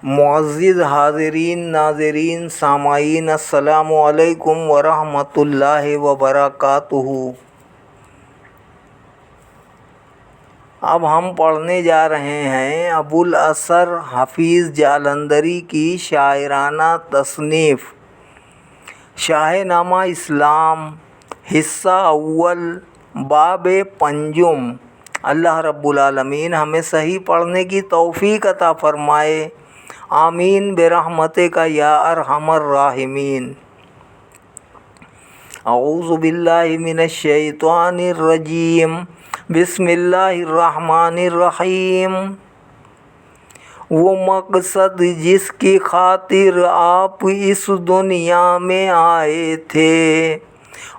معزز حاضرین، ناظرین، سامعین، السلام علیکم ورحمۃ اللہ وبرکاتہ۔ اب ہم پڑھنے جا رہے ہیں ابوالاسر حفیظ جالندھری کی شاعرانہ تصنیف شاہ نامہ اسلام، حصہ اول، باب پنجم۔ اللہ رب العالمین ہمیں صحیح پڑھنے کی توفیق عطا فرمائے، آمین برحمتک یا ارحم الراحمین۔ اعوذ باللہ من الشیطان الرجیم، بسم اللہ الرحمن الرحیم۔ وہ مقصد جس کی خاطر آپ اس دنیا میں آئے تھے،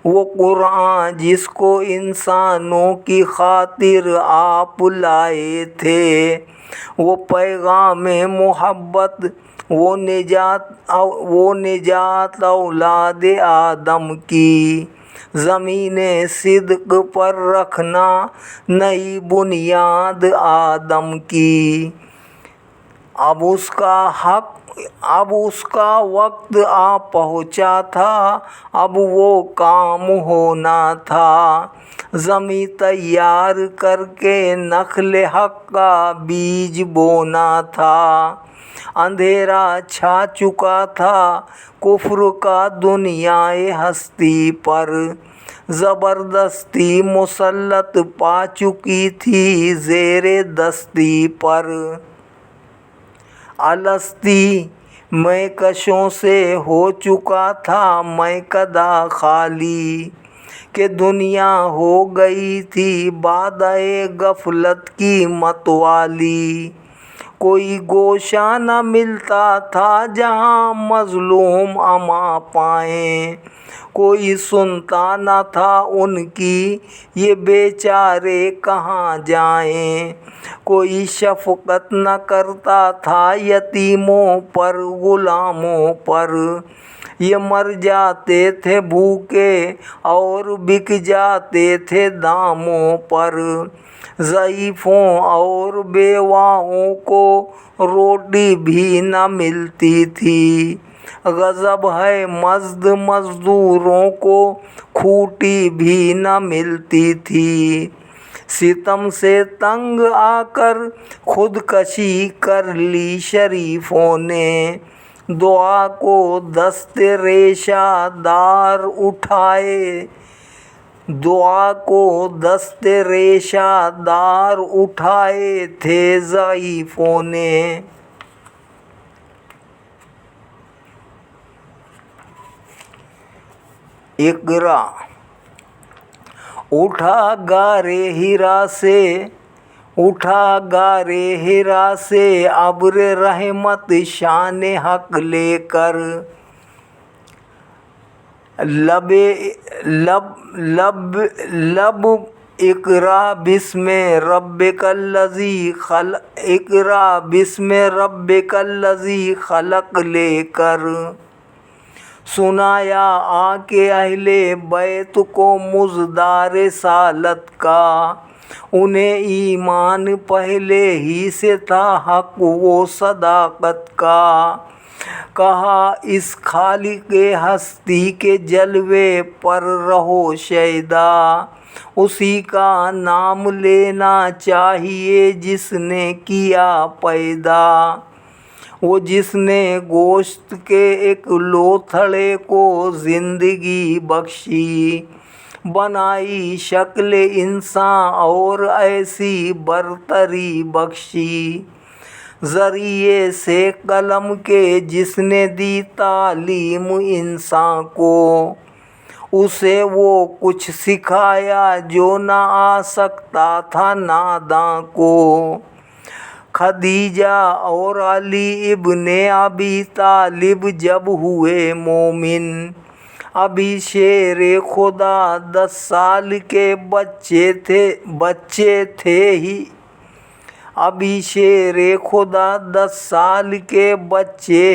وہ قرآن جس کو انسانوں کی خاطر آپ لائے تھے، وہ پیغام محبت، وہ نجات اولاد آدم کی، زمین صدق پر رکھنا نئی بنیاد آدم کی۔ اب اس کا وقت آ پہنچا تھا، اب وہ کام ہونا تھا، زمیں تیار کر کے نخل حق کا بیج بونا تھا۔ اندھیرا چھا چکا تھا کفر کا دنیائے ہستی پر، زبردستی مسلط پا چکی تھی زیر دستی پر۔ الستی میں کشوں سے ہو چکا تھا میکدہ خالی، کہ دنیا ہو گئی تھی بادئ غفلت کی متوالی۔ کوئی گوشہ نہ ملتا تھا جہاں مظلوم امان پائیں، کوئی سنتا نہ تھا ان کی یہ بیچارے کہاں جائیں، کوئی شفقت نہ کرتا تھا یتیموں پر غلاموں پر، یہ مر جاتے تھے بھوکے اور بک جاتے تھے داموں پر۔ ضعیفوں اور بیواؤں کو روٹی بھی نہ ملتی تھی، غضب ہے مزد مزدوروں کو کھوٹی بھی نہ ملتی تھی۔ ستم سے تنگ آ کر خودکشی کر لی شریفوں نے، دعا کو دست ریشہ دار اٹھائے تھے ضعیفوں نے۔ اقرا۔ اٹھا غارِ حرا سے ابر رحمت شان حق لے کر، لب اقرا بسم ربک الذی خلق لے کر، سنایا آ کے اہل بیت کو مزدار رسالت کا، انہیں ایمان پہلے ہی سے تھا حق و صداقت کا۔ کہا اس خالق ہستی کے جلوے پر رہو شیدا، اسی کا نام لینا چاہیے جس نے کیا پیدا، وہ جس نے گوشت کے ایک لوتھڑے کو زندگی بخشی، بنائی شکل انسان اور ایسی برتری بخشی، ذریعے سے قلم کے جس نے دی تعلیم انسان کو، اسے وہ کچھ سکھایا جو نہ آ سکتا تھا ناداں کو۔ خدیجہ اور علی ابن ابی طالب جب ہوئے مومن، ابھی شیر خدا 10 سال کے بچے تھے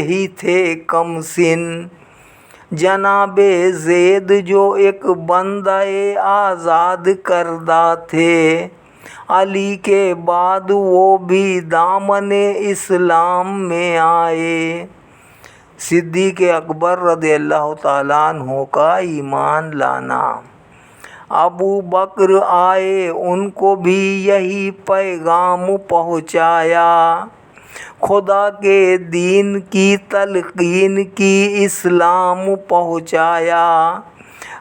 ہی تھے کم سن۔ جناب زید جو ایک بندہ آزاد کردہ تھے، علی کے بعد وہ بھی دامن اسلام میں آئے۔ صدیق اکبر رضی اللہ تعالیٰ عنہ کا ایمان لانا۔ ابو بکر آئے، ان کو بھی یہی پیغام پہنچایا، خدا کے دین کی تلقین کی، اسلام پہنچایا۔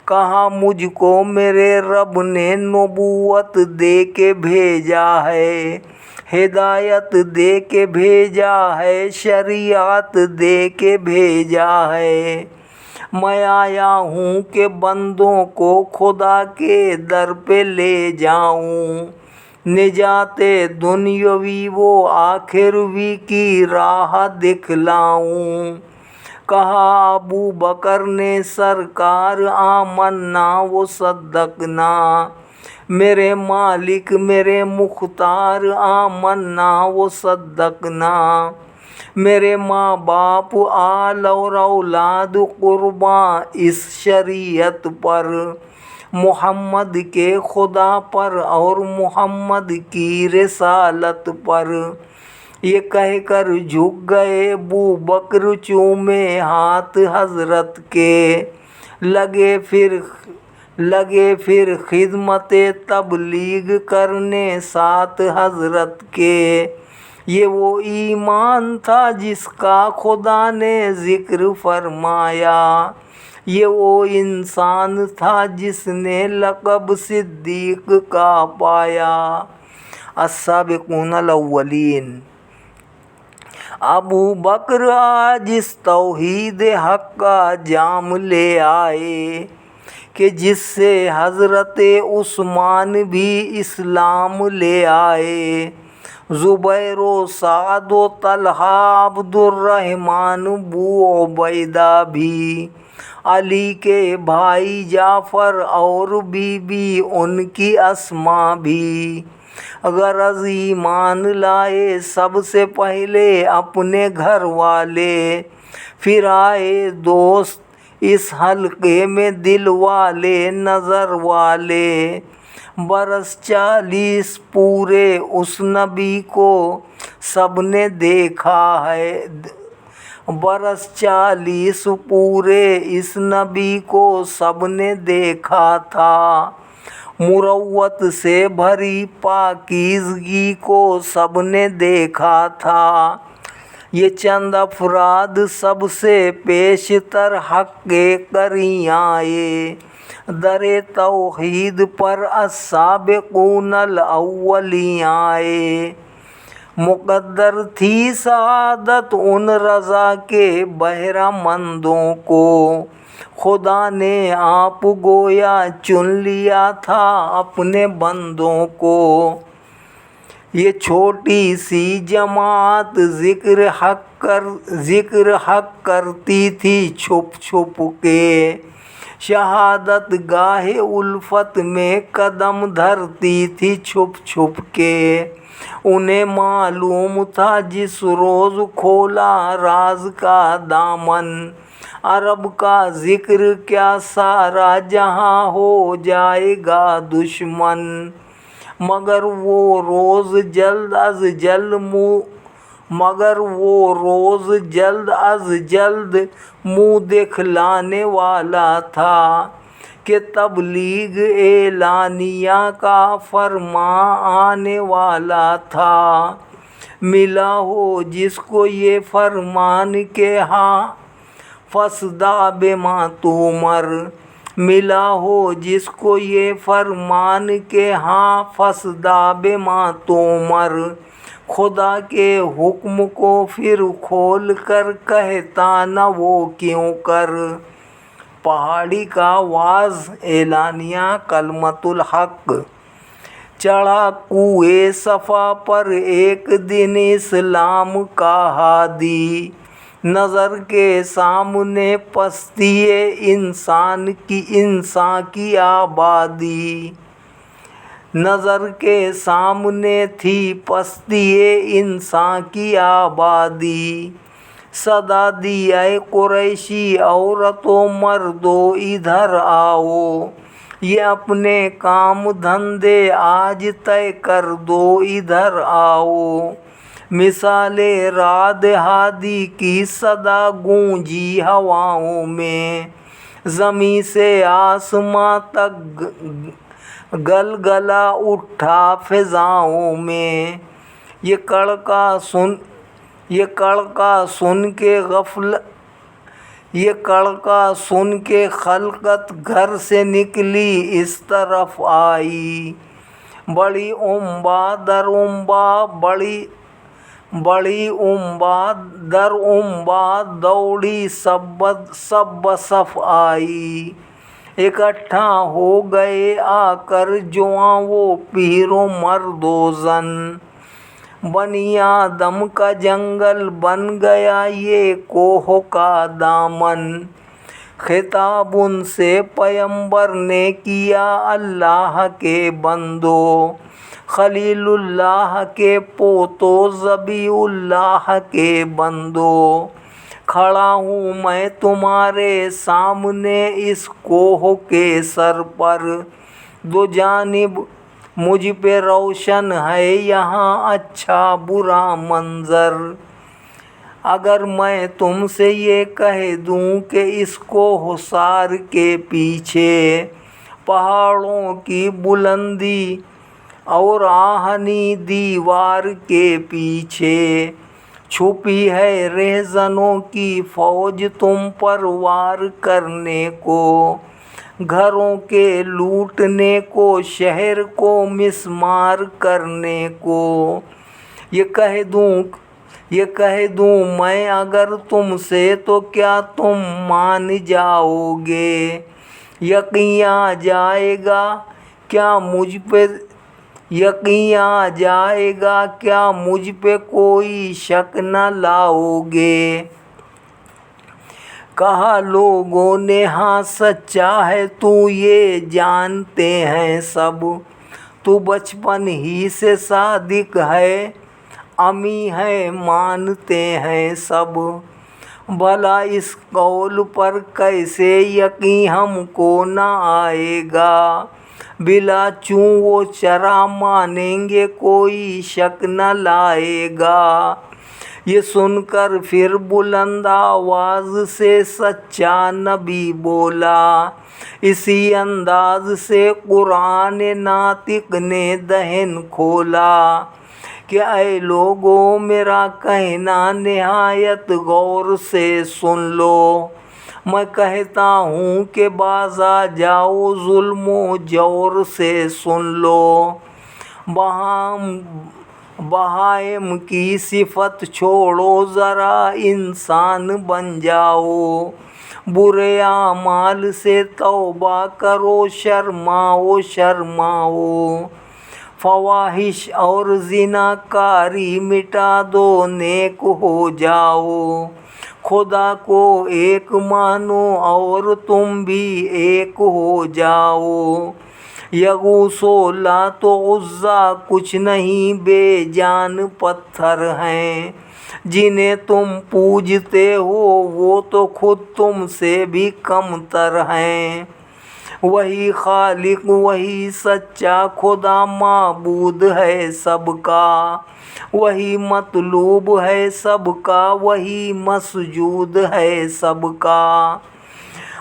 کہا مجھ کو میرے رب نے نبوت دے کے بھیجا ہے، ہدایت دے کے بھیجا ہے، شریعت دے کے بھیجا ہے۔ میں آیا ہوں کہ بندوں کو خدا کے در پہ لے جاؤں، نجات دنیاوی و آخروی کی راہ دکھلاؤں۔ کہا ابو بکر نے سرکار آمنا و صدقنا، میرے مالک میرے مختار آمنا و صدقنا۔ میرے ماں باپ آل اور اولاد قرباں اس شریعت پر، محمد کے خدا پر اور محمد کی رسالت پر۔ یہ کہہ کر جھک گئے ابو بکر، چومے ہاتھ حضرت کے، لگے پھر خدمت تبلیغ کرنے ساتھ حضرت کے۔ یہ وہ ایمان تھا جس کا خدا نے ذکر فرمایا، یہ وہ انسان تھا جس نے لقب صدیق کا پایا۔ السابقون الاولین۔ ابو بکر آج اس توحید حق کا جام لے آئے کہ جس سے حضرت عثمان بھی اسلام لے آئے، زبیر و سعد و طلحہ، عبد الرحمن، ابو عبیدہ بھی، علی کے بھائی جعفر اور بی بی ان کی اسماء بھی۔ غرض ایمان لائے سب سے پہلے اپنے گھر والے، پھر آئے دوست اس حلقے میں دل والے نظر والے۔ برس 40 پورے اس نبی کو سب نے دیکھا ہے، برس 40 پورے اس نبی کو سب نے دیکھا تھا، مروت سے بھری پاکیزگی کو سب نے دیکھا تھا۔ یہ چند افراد سب سے پیشتر حق کریں آئے، در توحید پر السابقون الاولین آئے۔ مقدر تھی سعادت ان رضا کے بہرہ مندوں کو، خدا نے آپ گویا چن لیا تھا اپنے بندوں کو۔ یہ چھوٹی سی جماعت ذکر حق کرتی تھی چھپ چھپ کے، شہادت گاہ الفت میں قدم دھرتی تھی چھپ چھپ کے۔ انہیں معلوم تھا جس روز کھولا راز کا دامن، عرب کا ذکر کیا سارا جہاں ہو جائے گا دشمن۔ مگر وہ روز جلد از جلد منہ دکھلانے والا تھا کہ تبلیغ اعلانیہ کا فرمان آنے والا تھا۔ ملا ہو جس کو یہ فرمان کہ ہاں فاصدع بما تؤمر، ملا ہو جس کو یہ فرمان کہ ہاں فاصدع بما تؤمر، خدا کے حکم کو پھر کھول کر کہتا نہ وہ کیوں کر۔ پہاڑی کا وعظ، اعلانیہ کلمۃ الحق۔ چڑھا کوہ صفا پر ایک دن اسلام کا ہادی، نظر کے سامنے پستی انسان کی آبادی، نظر کے سامنے تھی پستی انسان کی آبادی۔ صدا دی اے قریشی عورت و مردو ادھر آؤ، یہ اپنے کام دھندے آج طے کر دو، ادھر آؤ۔ مثال رعد ہادی کی صدا گونجی ہواؤں میں، زمیں سے آسماں تک گلگلا اٹھا فضاؤں میں۔ یہ کڑکا سن کے خلقت گھر سے نکلی اس طرف آئی، بڑی امبا در امبا دوڑی سب بصف آئی۔ اکٹھا ہو گئے آ کر جواں و پیر و مرد و زن، بنی آدم کا جنگل بن گیا یہ کوہ کا دامن۔ خطاب ان سے پیمبر نے کیا اللہ کے بندو، خلیل اللہ کے پوتو ذبیح اللہ کے بندو۔ کھڑا ہوں میں تمہارے سامنے اس کوہ کے سر پر، دو جانب مجھ پہ روشن ہے یہاں اچھا برا منظر۔ اگر میں تم سے یہ کہہ دوں کہ اس کوہ سار کے پیچھے پہاڑوں کی بلندی اور آہنی دیوار کے پیچھے چھپی ہے رہزنوں کی فوج تم پر وار کرنے کو، گھروں کے لوٹنے کو، شہر کو مسمار کرنے کو، یہ کہہ دوں میں اگر تم سے تو کیا تم مان جاؤ گے؟ یقین آ جائے گا کیا مجھ پہ کوئی شک نہ لاؤ گے؟ کہا لوگوں نے ہاں سچا ہے تو یہ جانتے ہیں سب، تو بچپن ہی سے صادق ہے امی ہے مانتے ہیں سب۔ بھلا اس قول پر کیسے یقین ہم کو نہ آئے گا، بلا چوں وہ چرا مانیں گے کوئی شک نہ لائے گا۔ یہ سن کر پھر بلند آواز سے سچا نبی بولا، اسی انداز سے قرآن ناطق نے دہن کھولا کہ اے لوگو میرا کہنا نہایت غور سے سن لو۔ میں کہتا ہوں کہ باز آ جاؤ ظلم و جور سے، سن لو۔ بہائم کی صفت چھوڑو ذرا انسان بن جاؤ، برے اعمال سے توبہ کرو شرماؤ۔ فواحش اور زنا کاری مٹا دو نیک ہو جاؤ، خدا کو ایک مانو اور تم بھی ایک ہو جاؤ۔ یغوث و لات و عزیٰ کچھ نہیں بے جان پتھر ہیں، جنہیں تم پوجتے ہو وہ تو خود تم سے بھی کم تر ہیں۔ وہی خالق وہی سچا خدا معبود ہے سب کا، وہی مطلوب ہے سب کا، وہی مسجود ہے سب کا۔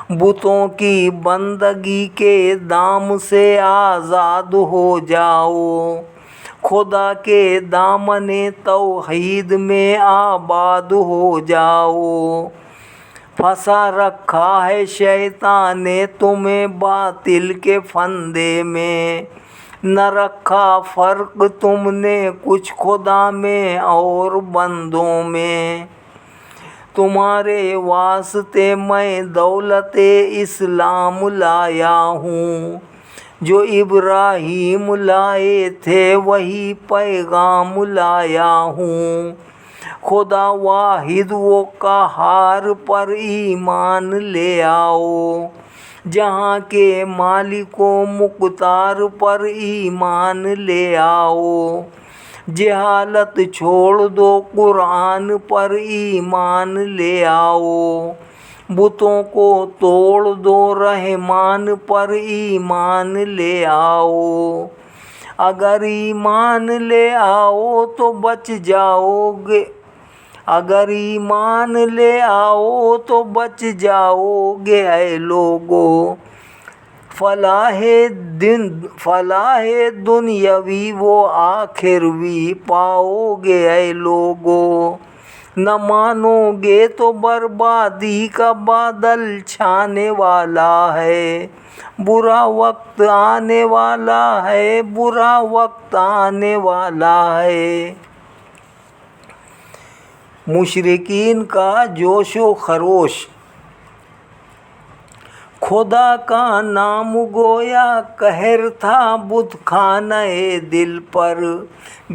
بتوں کی بندگی کے دام سے آزاد ہو جاؤ، خدا کے دامن توحید میں آباد ہو جاؤ۔ پھنسا رکھا ہے شیطان نے تمہیں باطل کے پھندے میں، نہ رکھا فرق تم نے کچھ خدا میں اور بندوں میں۔ تمہارے واسطے میں دولت اسلام لایا ہوں، جو ابراہیم لائے تھے وہی پیغام لایا ہوں۔ خدا واحد و قہار پر ایمان لے آؤ، جہاں کے مالک و مختار پر ایمان لے آؤ۔ جہالت چھوڑ دو قرآن پر ایمان لے آؤ، بتوں کو توڑ دو، رحمان پر ایمان لے آؤ۔ اگر ایمان لے آؤ تو بچ جاؤ گے، اگر ایمان لے آؤ تو بچ جاؤ گے اے لوگو، فلاح دنیاوی و آخروی پاؤ گے اے لوگو۔ نہ مانو گے تو بربادی کا بادل چھانے والا ہے، برا وقت آنے والا ہے، برا وقت آنے والا ہے۔ مشرکین کا جوش و خروش۔ خدا کا نام گویا قہر تھا بت خانہ دل پر،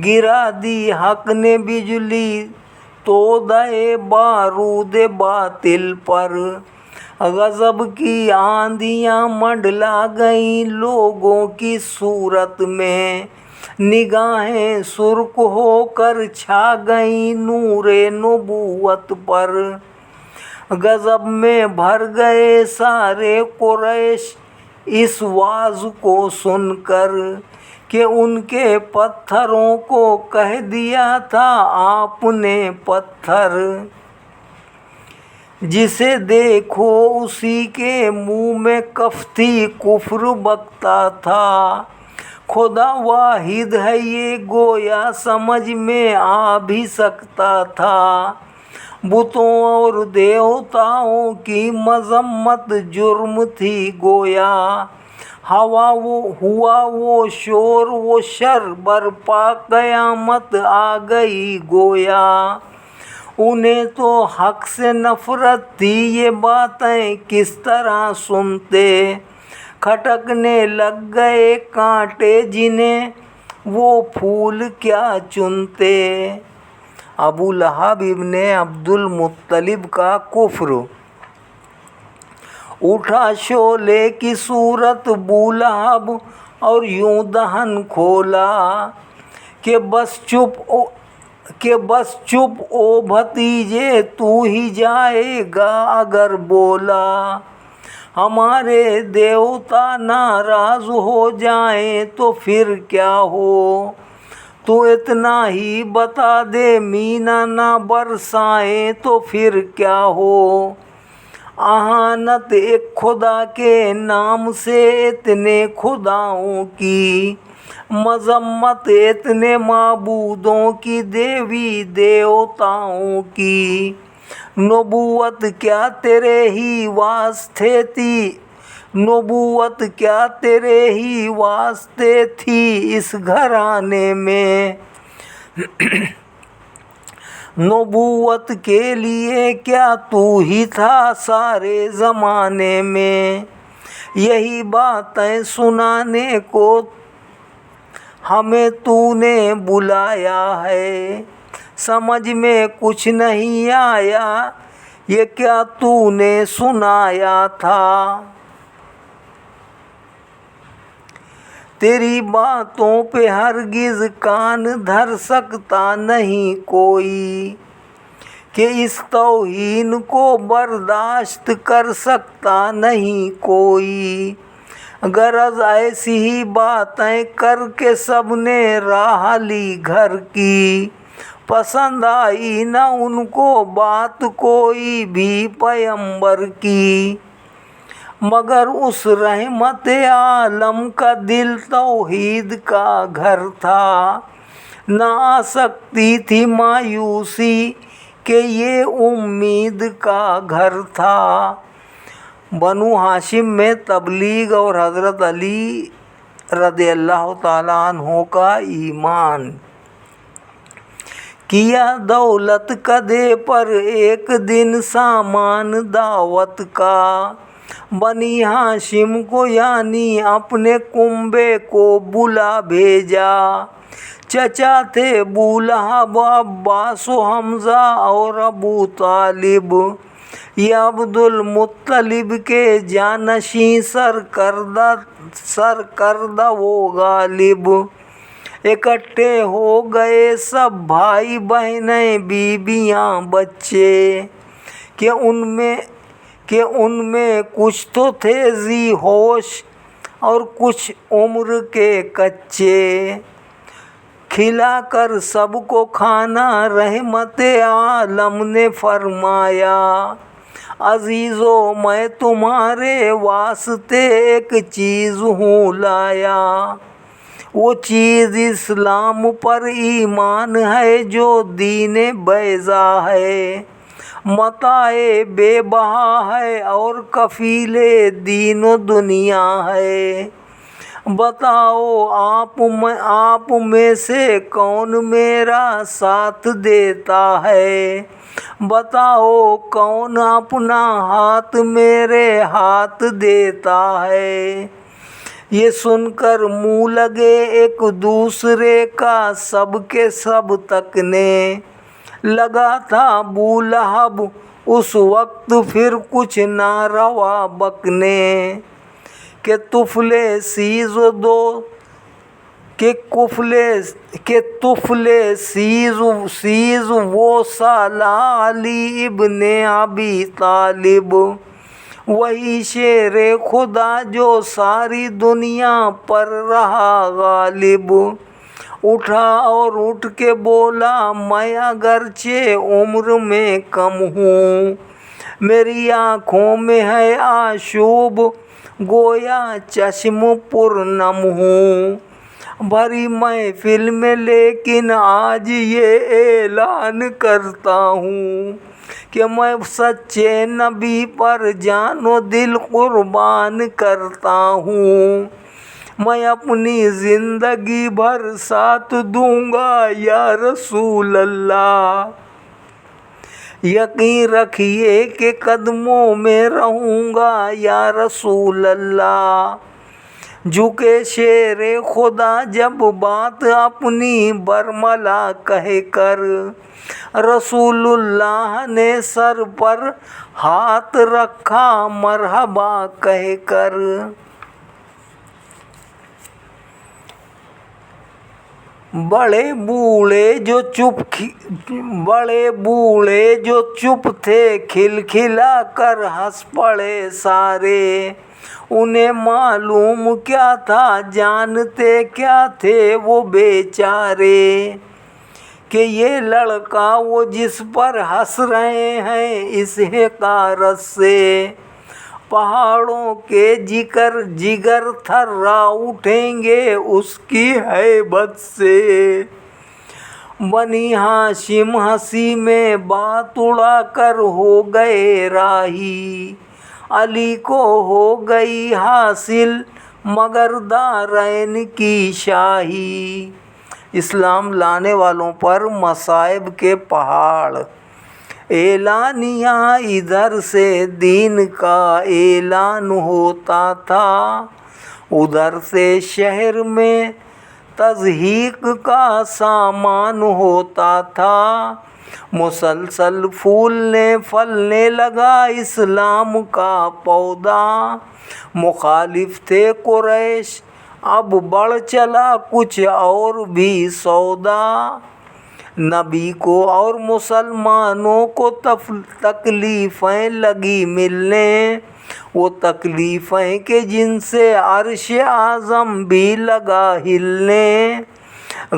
گرا دی حق نے بجلی تو دے بارود باطل پر۔ غضب کی آندیاں منڈلا گئیں لوگوں کی صورت میں، نگاہیں سرخ ہو کر چھا گئیں نور نبوت پر۔ غضب میں بھر گئے سارے قریش اس واعظ کو سن کر، کہ ان کے پتھروں کو کہہ دیا تھا آپ نے پتھر۔ جسے دیکھو اسی کے منہ میں کفتی کفر بکتا تھا، خدا واحد ہے یہ گویا سمجھ میں آ بھی سکتا تھا۔ بتوں اور دیوتاؤں کی مذمت جرم تھی گویا، ہوا وہ شور وہ شر برپا قیامت آ گئی گویا۔ انہیں تو حق سے نفرت تھی یہ باتیں کس طرح سنتے، کھٹکنے لگ گئے کانٹے جنہیں وہ پھول کیا چنتے۔ ابو لہب ابن عبد المطلب کا کفر۔ اٹھا شعلے کی صورت بولہب اور یوں دہن کھولا، کہ بس چپ او بھتیجے تو ہی جائے گا اگر بولا، ہمارے دیوتا ناراض ہو جائیں تو پھر کیا ہو، تو اتنا ہی بتا دے مینا نہ برسائیں تو پھر کیا ہو۔ اہانت ایک خدا کے نام سے اتنے خداؤں کی، مذمت اتنے معبودوں کی دیوی دیوتاؤں کی۔ نبوت کیا تیرے ہی واسطے تھی، نبوت کیا تیرے ہی واسطے تھی اس گھرانے میں، نبوت کے لیے کیا تو ہی تھا سارے زمانے میں۔ یہی باتیں سنانے کو ہمیں تو نے بلایا ہے، سمجھ میں کچھ نہیں آیا یہ کیا تو نے سنایا تھا۔ تیری باتوں پہ ہرگز کان دھر سکتا نہیں کوئی، کہ اس توہین کو برداشت کر سکتا نہیں کوئی۔ غرض ایسی ہی باتیں کر کے سب نے راہ لی گھر کی، پسند آئی نہ ان کو بات کوئی بھی پیغمبر کی۔ مگر اس رحمت عالم کا دل توحید کا گھر تھا، نہ آ سکتی تھی مایوسی کہ یہ امید کا گھر تھا۔ بنو ہاشم میں تبلیغ اور حضرت علی رضی اللہ تعالیٰ عنہ کا ایمان۔ کیا دولت کدے پر ایک دن سامان دعوت کا، بنی ہاشم کو یعنی اپنے کنبے کو بلا بھیجا۔ چچا تھے بولہب عباس و حمزہ اور ابو طالب، یہ عبد المطلب کے جانشین سرکردہ و غالب۔ اکٹھے ہو گئے سب بھائی بہنیں بیویاں بچے، کہ کہ ان میں کچھ تو تھے ذی ہوش اور کچھ عمر کے کچے، کھلا کر سب کو کھانا رحمت عالم نے فرمایا، عزیزو میں تمہارے واسطے ایک چیز ہوں لایا، وہ چیز اسلام پر ایمان ہے جو دین بیضا ہے، متاع بے بہا ہے اور کفیل دین و دنیا ہے، بتاؤ آپ میں سے کون میرا ساتھ دیتا ہے، بتاؤ کون اپنا ہاتھ میرے ہاتھ دیتا ہے۔ یہ سن کر منہ لگے ایک دوسرے کا سب کے سب تکنے، لگا تھا ابو لہب اس وقت پھر کچھ ناروا بکنے، کہ طفلِ سیز و دو کہ طفلِ سیز وہ سالہ علی ابن ابی طالب، وہی شیر خدا جو ساری دنیا پر رہا غالب، اٹھا اور اٹھ کے بولا میں اگرچہ عمر میں کم ہوں، میری آنکھوں میں ہے آشوب گویا چشم پر نم ہوں، بھری محفل میں لیکن آج یہ اعلان کرتا ہوں کہ میں سچے نبی پر جان و دل قربان کرتا ہوں، میں اپنی زندگی بھر ساتھ دوں گا یا رسول اللہ، یقین رکھیے کہ قدموں میں رہوں گا یا رسول اللہ، جھکے شیر خدا جب بات اپنی برملا کہہ کر، رسول اللہ نے سر پر ہاتھ رکھا مرحبا کہہ کر، بڑے بوڑھے جو چپ تھے کھلکھلا کر ہنس پڑے سارے، انہیں معلوم کیا تھا جانتے کیا تھے وہ بیچارے، کہ یہ لڑکا وہ جس پر ہنس رہے ہیں اس حقارت سے، پہاڑوں کے جگر تھرا اٹھیں گے اس کی ہیبت سے، بنی ہاشم ہنسی میں بات اڑا کر ہو گئے راہی، علی کو ہو گئی حاصل مگر دارین کی شاہی۔ اسلام لانے والوں پر مصائب کے پہاڑ۔ اعلانیہ ادھر سے دین کا اعلان ہوتا تھا، ادھر سے شہر میں تضحیک کا سامان ہوتا تھا، مسلسل پھولنے پھلنے لگا اسلام کا پودا، مخالف تھے قریش اب بڑھ چلا کچھ اور بھی سودا، نبی کو اور مسلمانوں کو تکلیفیں لگی ملنے، وہ تکلیفیں کہ جن سے عرش اعظم بھی لگا ہلنے،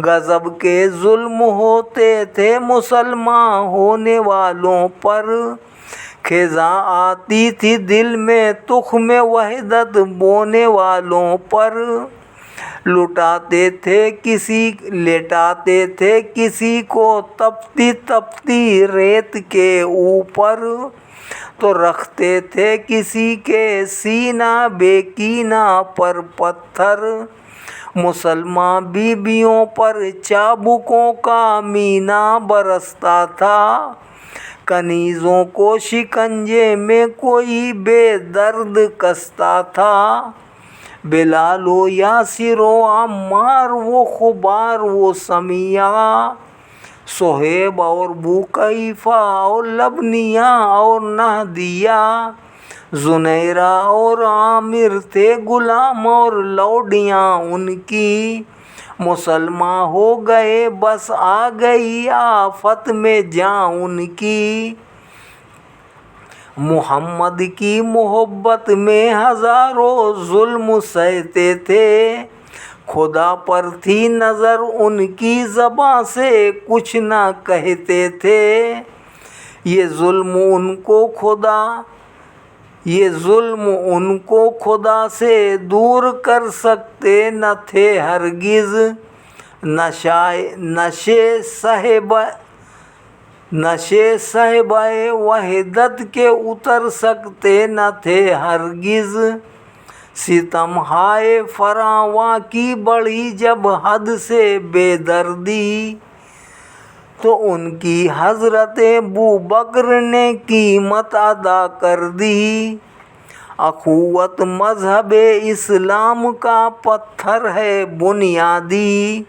غضب کے ظلم ہوتے تھے مسلمان ہونے والوں پر، خزاں آتی تھی دل میں تخم وحدت بونے والوں پر، لٹاتے تھے کسی کو تپتی ریت کے اوپر، تو رکھتے تھے کسی کے سینہ بے کینہ پر پتھر، مسلمان بیویوں پر چابکوں کا مینہ برستا تھا، کنیزوں کو شکنجے میں کوئی بے درد کستا تھا، بلال و یاسر و عمار و خبار و سمیہ، صہیب اور بوقیفہ اور لبنیہ اور نہدیہ، زنیرہ اور عامر تھے غلام اور لوڈیاں ان کی، مسلمان ہو گئے بس آ گئی آفت میں جاں ان کی، محمد کی محبت میں ہزاروں ظلم سہتے تھے، خدا پر تھی نظر ان کی زبان سے کچھ نہ کہتے تھے، یہ ظلم ان کو خدا سے دور کر سکتے نہ تھے ہرگز، نشے صحبہ وحدت کے اتر سکتے نہ تھے ہرگز، ستم ہائے فراواں کی بڑھی جب حد سے بے دردی، تو ان کی حضرت ابوبکر نے قیمت ادا کر دی، اخوت مذہب اسلام کا پتھر ہے بنیادی،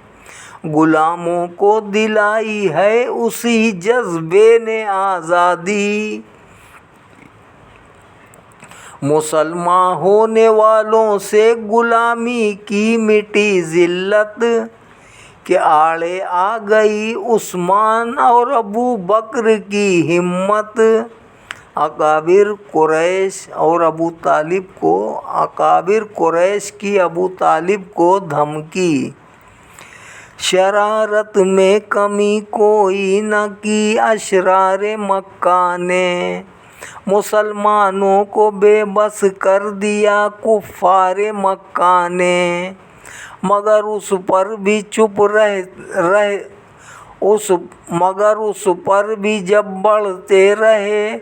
غلاموں کو دلائی ہے اسی جذبے نے آزادی، مسلمان ہونے والوں سے غلامی کی مٹی ذلت، کہ آڑے آ گئی عثمان اور ابوبکر کی ہمت، اکابر قریش کی ابو طالب کو دھمکی، شرارت میں کمی کوئی نہ کی اشرار مکہ نے، مسلمانوں کو بے بس کر دیا کفار مکہ نے، مگر اس پر بھی جب بڑھتے رہے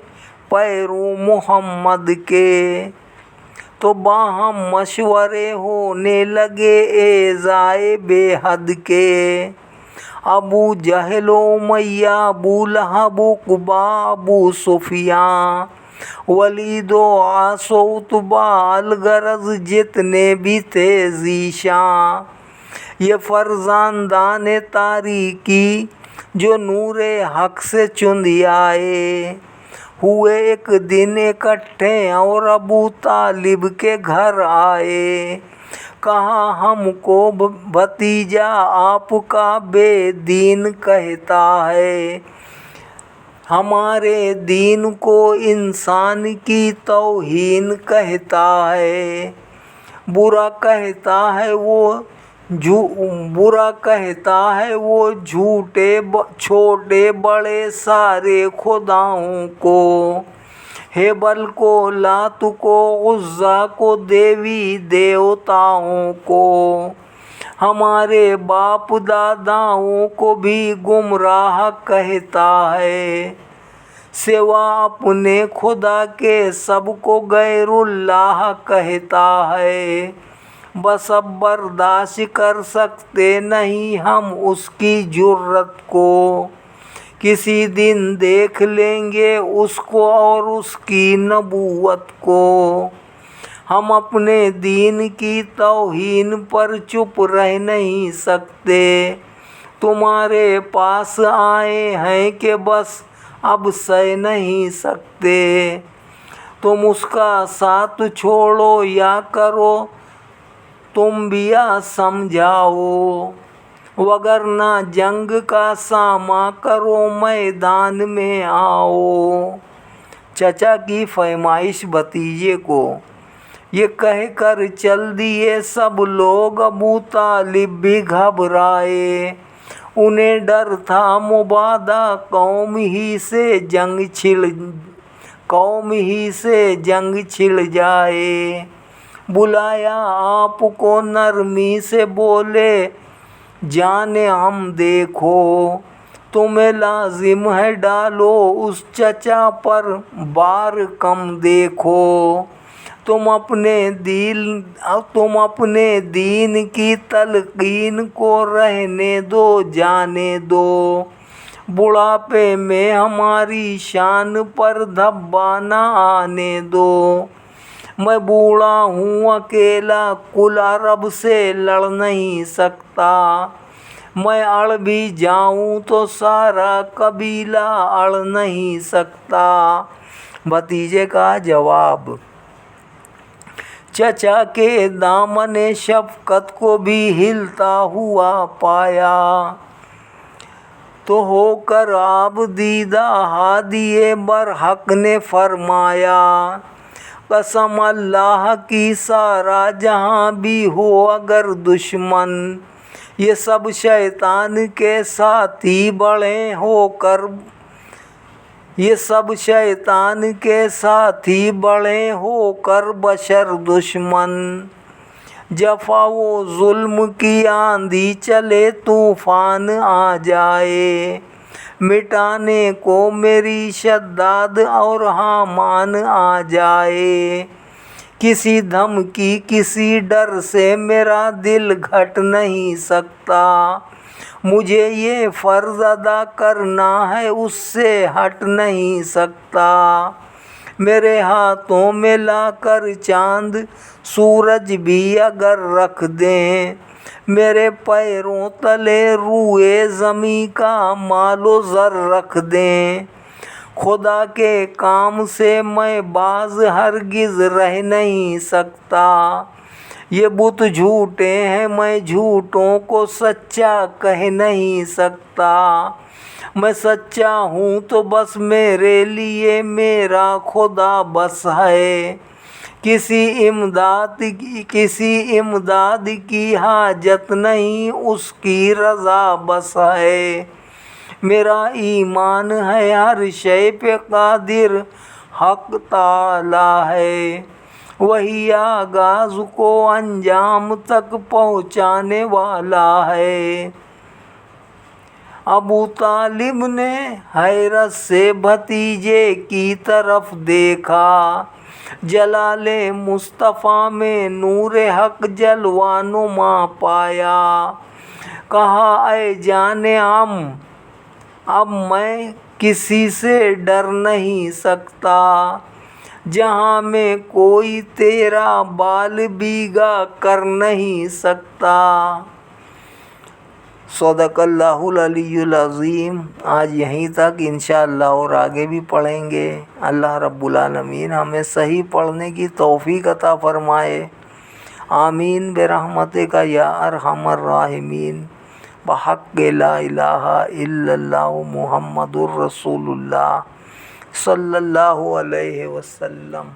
پیرو محمد کے، تو باہم مشورے ہونے لگے ایذائے بے حد کے، ابو جہل و امیہ، ابو لہب، عقبہ، ابو سفیان، ولید و عاص و عتبہ، الغرض جتنے بھی تھے ذیشان، یہ فرزندان تاریکی جو نور حق سے چند آئے، ہوئے ایک دن اکٹھے اور ابو طالب کے گھر آئے، کہا ہم کو بھتیجا آپ کا بے دین کہتا ہے، ہمارے دین کو انسان کی توہین کہتا ہے، برا کہتا ہے وہ جھوٹے چھوٹے بڑے سارے خداؤں کو، ہیبل کو، لات کو، عزا کو، دیوی دیوتاؤں کو، ہمارے باپ داداؤں کو بھی گمراہ کہتا ہے، سوا اپنے خدا کے سب کو غیر اللہ کہتا ہے، بس اب برداشت کر سکتے نہیں ہم اس کی جرات کو، کسی دن دیکھ لیں گے اس کو اور اس کی نبوت کو، ہم اپنے دین کی توہین پر چپ رہ نہیں سکتے، تمہارے پاس آئے ہیں کہ بس اب سہ نہیں سکتے، تم اس کا ساتھ چھوڑو یا کرو تم بیا سمجھاؤ، وگرنہ جنگ کا سامنا کرو میدان میں آؤ، چچا کی فرمائش بھتیجے کو، یہ کہہ کر چل دیے سب لوگ، ابو طالب بھی گھبرائے، انہیں ڈر تھا مبادا قوم ہی سے جنگ چھڑ جائے، بلایا آپ کو نرمی سے بولے جان ہم دیکھو، تمہیں لازم ہے ڈالو اس چچا پر بار کم دیکھو، تم اپنے دین کی تلقین کو رہنے دو جانے دو، بڑھاپے میں ہماری شان پر دھبا نہ آنے دو، میں بوڑھا ہوں اکیلا کل عرب سے لڑ نہیں سکتا، میں اڑ بھی جاؤں تو سارا قبیلہ اڑ نہیں سکتا، بھتیجے کا جواب، چچا کے دامن شفقت کو بھی ہلتا ہوا پایا، تو ہو کر آپ دیدہ ہادی برحق نے فرمایا، قسم اللہ کی سارا جہاں بھی ہو اگر دشمن، یہ سب شیطان کے ساتھی بڑے ہو کر، یہ سب شیطان کے ساتھی بڑے ہو کر بشر دشمن، جفا و ظلم کی آندھی چلے طوفان آ جائے، مٹانے کو میری شداد اور حامان آ جائے، کسی دھمکی کسی ڈر سے میرا دل گھٹ نہیں سکتا، مجھے یہ فرض ادا کرنا ہے اس سے ہٹ نہیں سکتا، میرے ہاتھوں میں لا کر چاند سورج بھی اگر رکھ دیں، میرے پیروں تلے روئے زمیں کا مال و زر رکھ دیں، خدا کے کام سے میں باز ہرگز رہ نہیں سکتا، یہ بت جھوٹے ہیں میں جھوٹوں کو سچا کہہ نہیں سکتا، میں سچا ہوں تو بس میرے لیے میرا خدا بس ہے، کسی امداد کی حاجت نہیں اس کی رضا بس ہے، میرا ایمان ہے ہر شے پہ قادر حق تعالی ہے، وہی آغاز کو انجام تک پہنچانے والا ہے۔ ابو طالب نے حیرت سے بھتیجے کی طرف دیکھا، جلال مصطفیٰ میں نور حق جلوہ نما پایا، کہا اے جان عم، اب میں کسی سے ڈر نہیں سکتا، جہاں میں کوئی تیرا بال بیگا کر نہیں سکتا۔ صدق اللہ العلی العظیم۔ آج یہیں تک انشاءاللہ اور آگے بھی پڑھیں گے۔ اللہ رب العالمین ہمیں صحیح پڑھنے کی توفیق عطا فرمائے، آمین برحمتک یا ارحم الراحمین، بحق لا الہ الا اللہ محمد الرسول اللہ صلی اللہ علیہ وسلم۔